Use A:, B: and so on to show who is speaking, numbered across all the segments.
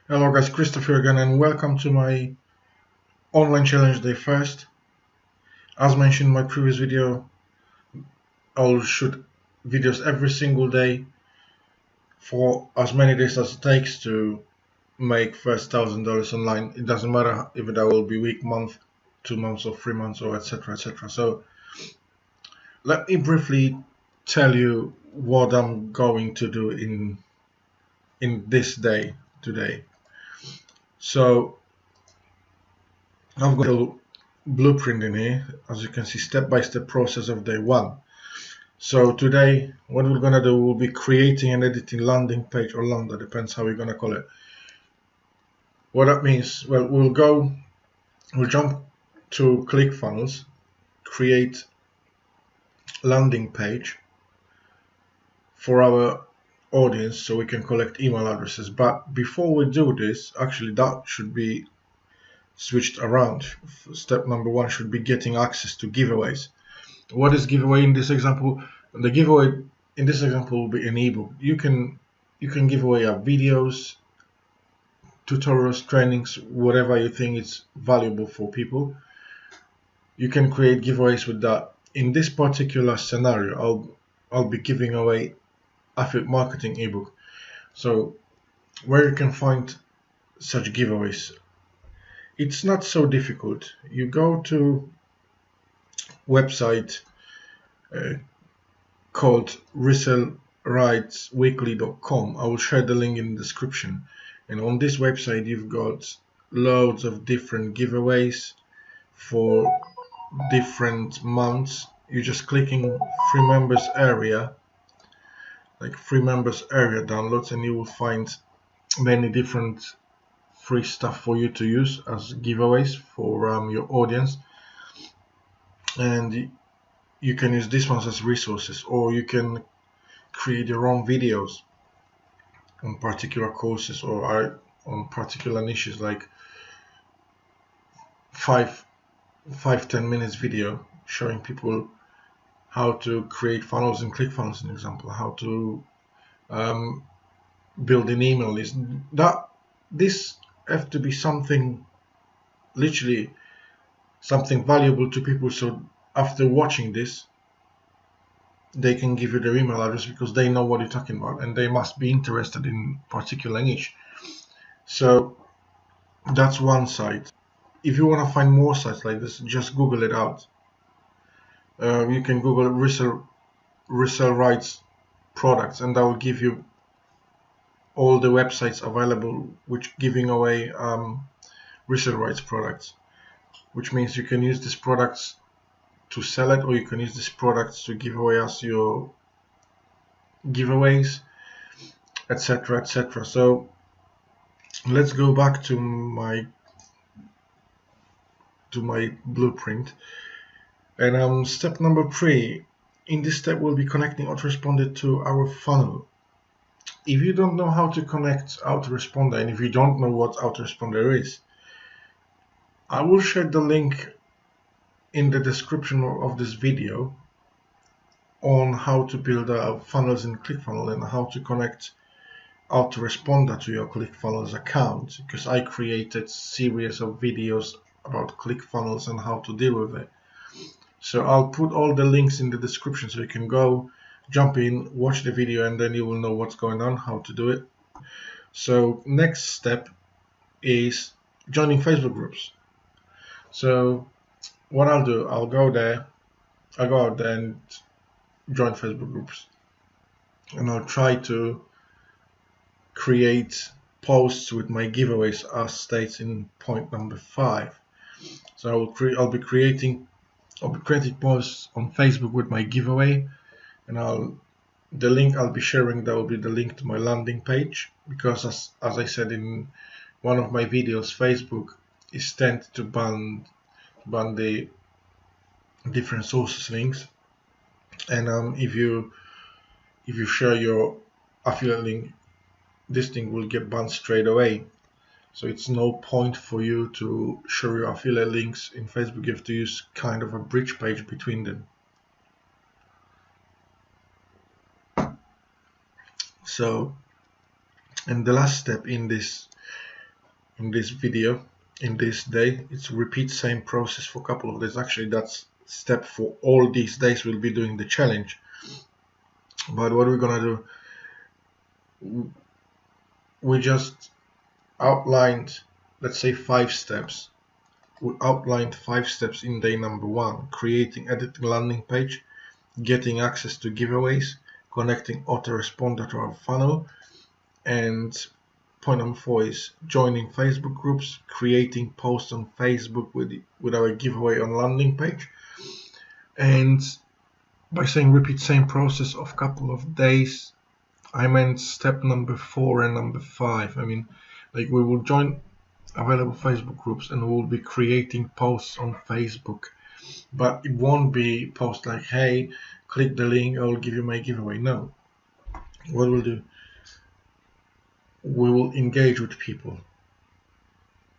A: Hello guys, Christopher again and welcome to my online challenge day first. As mentioned in my previous video, I'll shoot videos every single day for as many days as it takes to make first $1,000 online. It doesn't matter if that will be week, month, 2 months or 3 months or etc. So let me briefly tell you what I'm going to do in this day today. So I've got a blueprint in here, as you can see, step-by-step process of day one. So today, what we're gonna do, we'll be creating and editing landing page or lambda, depends how you're gonna call it. What that means, well, we'll jump to ClickFunnels, create landing page for our audience so we can collect email addresses. But before we do this, actually that should be switched around. Step number one should be getting access to giveaways. What is giveaway in this example? The giveaway in this example will be an ebook. You can give away videos, tutorials, trainings, whatever you think is valuable for people. You can create giveaways with that. In this particular scenario, I'll be giving away affiliate marketing ebook. So where you can find such giveaways, it's not so difficult. You go to website called resellrightsweekly.com. I will share the link in the description. And on this website, you've got loads of different giveaways for different months. You're just clicking free members area, like free members area downloads, and you will find many different free stuff for you to use as giveaways for your audience. And you can use these ones as resources, or you can create your own videos on particular courses or on particular niches, like 5-10 minutes video showing people how to create funnels in ClickFunnels, an example, how to build an email list. This have to be something, literally something valuable to people, so after watching this they can give you their email address because they know what you're talking about and they must be interested in particular niche. So that's one site. If you want to find more sites like this, just Google it out. You can Google resell rights products, and that will give you all the websites available which giving away resell rights products, which means you can use these products to sell it, or you can use these products to give away as your giveaways, etc. So let's go back to my blueprint, and step number 3. In this step, we'll be connecting autoresponder to our funnel. If you don't know how to connect autoresponder, and if you don't know what autoresponder is, I will share the link in the description of this video on how to build funnels in ClickFunnels and how to connect autoresponder to your ClickFunnels account, because I created series of videos about ClickFunnels and how to deal with it. So I'll put all the links in the description so you can go jump in, watch the video, and then you will know what's going on, how to do it. So next step is joining Facebook groups. So what I'll do, I'll go out there and join Facebook groups, and I'll try to create posts with my giveaways as states in point number 5. So I'll be creating posts on Facebook with my giveaway, and the link I'll be sharing, that will be the link to my landing page, because as I said in one of my videos, Facebook is tend to ban the different sources links, and if you share your affiliate link, this thing will get banned straight away. So it's no point for you to share your affiliate links in Facebook. You have to use kind of a bridge page between them. So, and the last step in this in this video, in this day. It's repeat same process for a couple of days. Actually, that's step for all these days we'll be doing the challenge. But what we're gonna do, we just outlined, let's say, 5 steps. We outlined 5 steps in day number 1: creating, editing landing page, getting access to giveaways, connecting autoresponder to our funnel, and point number 4 is joining Facebook groups, creating posts on Facebook with our giveaway on landing page. And by saying repeat same process of couple of days, I meant step number 4 and number 5. I mean, like, we will join available Facebook groups and we'll be creating posts on Facebook, but it won't be posts like, hey, click the link, I'll give you my giveaway. No, what we'll do, we will engage with people.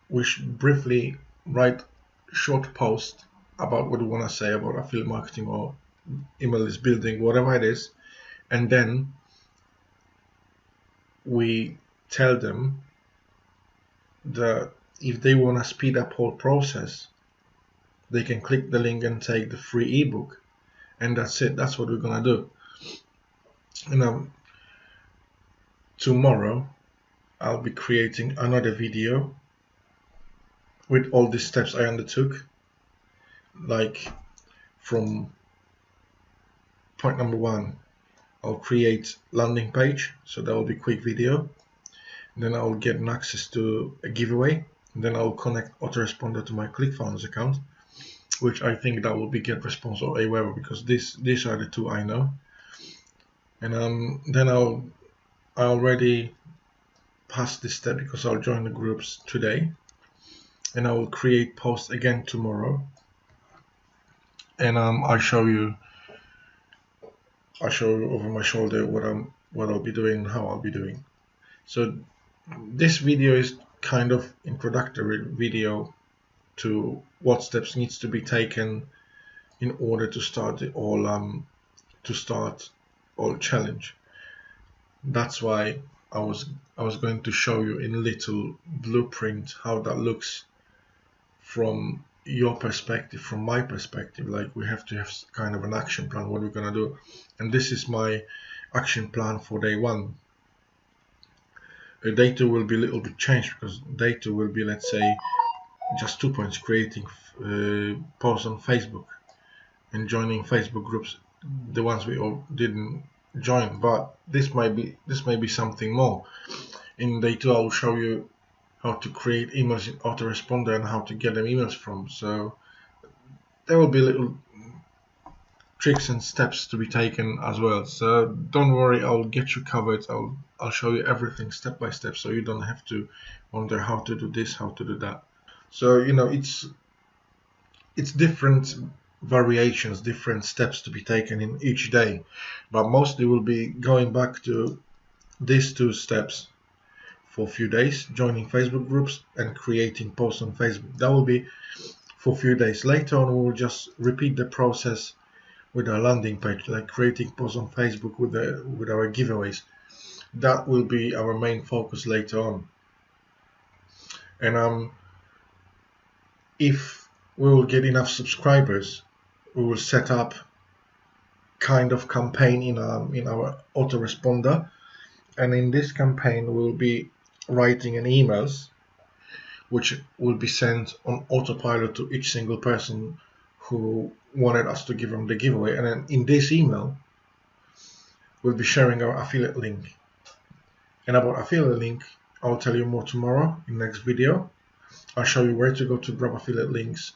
A: We should briefly write short posts about what we want to say about affiliate marketing or email list building, whatever it is, and then we tell them that if they want to speed up whole process, they can click the link and take the free ebook, and that's it. That's what we're gonna do. And tomorrow I'll be creating another video with all the steps I undertook, like from point number 1, I'll create landing page, so that will be quick video. Then I'll get an access to a giveaway. Then I'll connect autoresponder to my ClickFounders account, which I think that will be GetResponse or Aweber, because these are the 2 I know. And then I already passed this step because I'll join the groups today, and I will create posts again tomorrow. And I'll show you over my shoulder what I'll be doing, how I'll be doing. So this video is kind of introductory video to what steps needs to be taken in order to start the all challenge. That's why I was going to show you in a little blueprint how that looks from your perspective, from my perspective. Like, we have to have kind of an action plan, what we're gonna do, and this is my action plan for day 1. Day 2 will be a little bit changed, because day 2 will be, let's say, just 2 points: creating posts on Facebook and joining Facebook groups, the ones we all didn't join. But this might be something more. In day 2 I'll show you how to create emails in autoresponder and how to get them emails from. So there will be little tricks and steps to be taken as well. So don't worry, I'll get you covered. I'll show you everything step by step, so you don't have to wonder how to do this, how to do that. So, you know, it's different variations, different steps to be taken in each day, but mostly we'll be going back to these 2 steps for a few days: joining Facebook groups and creating posts on Facebook. That will be for a few days. Later on, we will just repeat the process with our landing page, like creating posts on Facebook with our giveaways. That will be our main focus later on. And if we will get enough subscribers, we will set up kind of campaign in our autoresponder, and in this campaign we'll be writing an emails which will be sent on autopilot to each single person who wanted us to give them the giveaway. And then in this email we'll be sharing our affiliate link. And about affiliate link, I'll tell you more tomorrow in the next video. I'll show you where to go to grab affiliate links,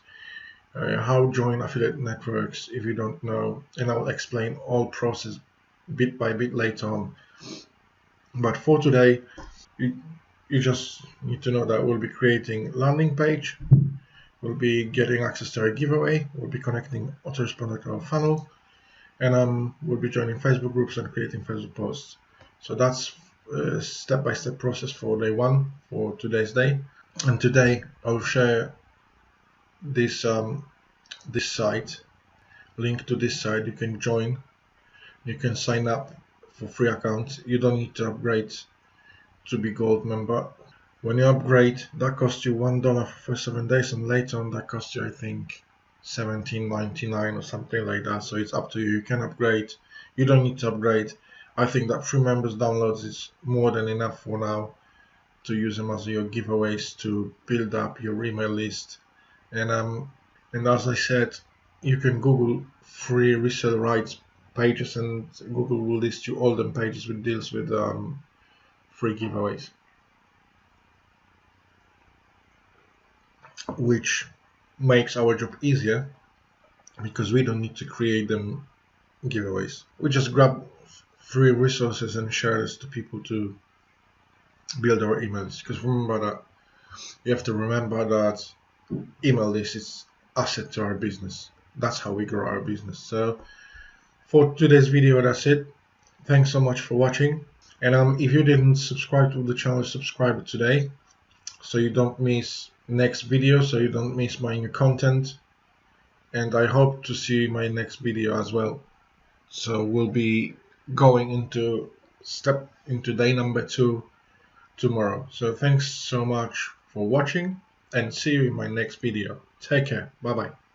A: how to join affiliate networks if you don't know, and I'll explain all process bit by bit later on. But for today, you just need to know that we'll be creating landing page, we'll be getting access to our giveaway, we'll be connecting autoresponder to our funnel, and we'll be joining Facebook groups and creating Facebook posts. So that's a step-by-step process for day 1, for today's day. And today I'll share this site, link to this site. You can join, you can sign up for free account. You don't need to upgrade to be gold member. When you upgrade, that costs you $1 for 7 days, and later on that costs you, I think, $17.99 or something like that. So it's up to you. You can upgrade. You don't need to upgrade. I think that free members downloads is more than enough for now to use them as your giveaways to build up your email list. And as I said, you can Google free resale rights pages, and Google will list you all them pages with deals with free giveaways, which makes our job easier because we don't need to create them giveaways. We just grab free resources and share this to people to build our emails. Because remember that you have to remember that email list is asset to our business. That's how we grow our business. So for today's video, that's it. Thanks so much for watching. And if you didn't subscribe to the channel, subscribe today so you don't miss next video, so you don't miss my new content. And I hope to see my next video as well. So we'll be going into day number 2 tomorrow. So thanks so much for watching, and see you in my next video. Take care. Bye bye.